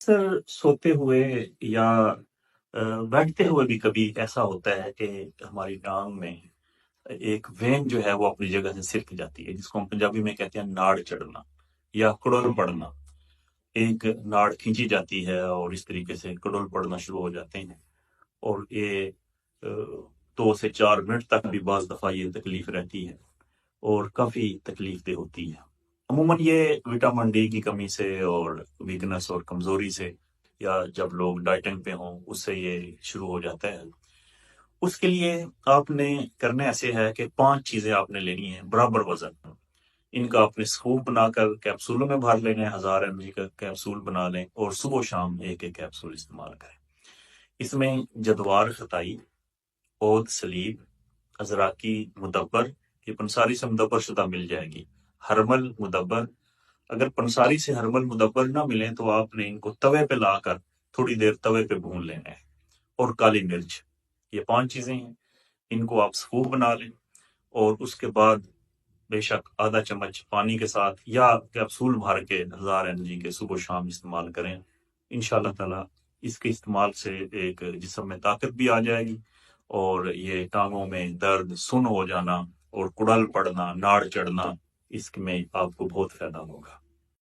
اکثر سوتے ہوئے یا بیٹھتے ہوئے بھی کبھی ایسا ہوتا ہے کہ ہماری ٹانگ میں ایک وین جو ہے وہ اپنی جگہ سے سرک جاتی ہے، جس کو ہم پنجابی میں کہتے ہیں ناڑ چڑھنا یا کڑول پڑنا۔ ایک ناڑ کھینچی جاتی ہے اور اس طریقے سے کڑول پڑنا شروع ہو جاتے ہیں، اور یہ 2 سے 4 منٹ تک بھی بعض دفعہ یہ تکلیف رہتی ہے اور کافی تکلیف دہ ہوتی ہے۔ عموماً یہ وٹامن ڈی کی کمی سے اور ویکنس اور کمزوری سے، یا جب لوگ ڈائٹنگ پہ ہوں اس سے یہ شروع ہو جاتا ہے۔ اس کے لیے آپ نے کرنا ایسے ہے کہ 5 چیزیں آپ نے لینی ہیں برابر وزن۔ ان کا آپ نے سکوپ بنا کر کیپسولوں میں بھر لینا ہے، 1000 mg کا کیپسول بنا لیں اور صبح و شام ایک ایک کیپسول استعمال کریں۔ اس میں جدوار خطائی، عود سلیب، ازراکی مدبر، یہ پنساری سے مدبر شدہ مل جائے گی، ہرمل مدبر۔ اگر پنساری سے ہرمل مدبر نہ ملیں تو آپ نے ان کو توے پہ لا کر تھوڑی دیر توے پہ بھون لینا ہے، اور کالی مرچ۔ یہ 5 چیزیں ہیں، ان کو آپ سکوپ بنا لیں، اور اس کے بعد بے شک آدھا چمچ پانی کے ساتھ یا کیپسول بھر کے 1000 mg کے صبح و شام استعمال کریں۔ انشاءاللہ تعالی اس کے استعمال سے ایک جسم میں طاقت بھی آ جائے گی، اور یہ ٹانگوں میں درد، سن ہو جانا اور کڑل پڑنا، ناڑ چڑھنا، اس میں آپ کو بہت فائدہ ہوگا۔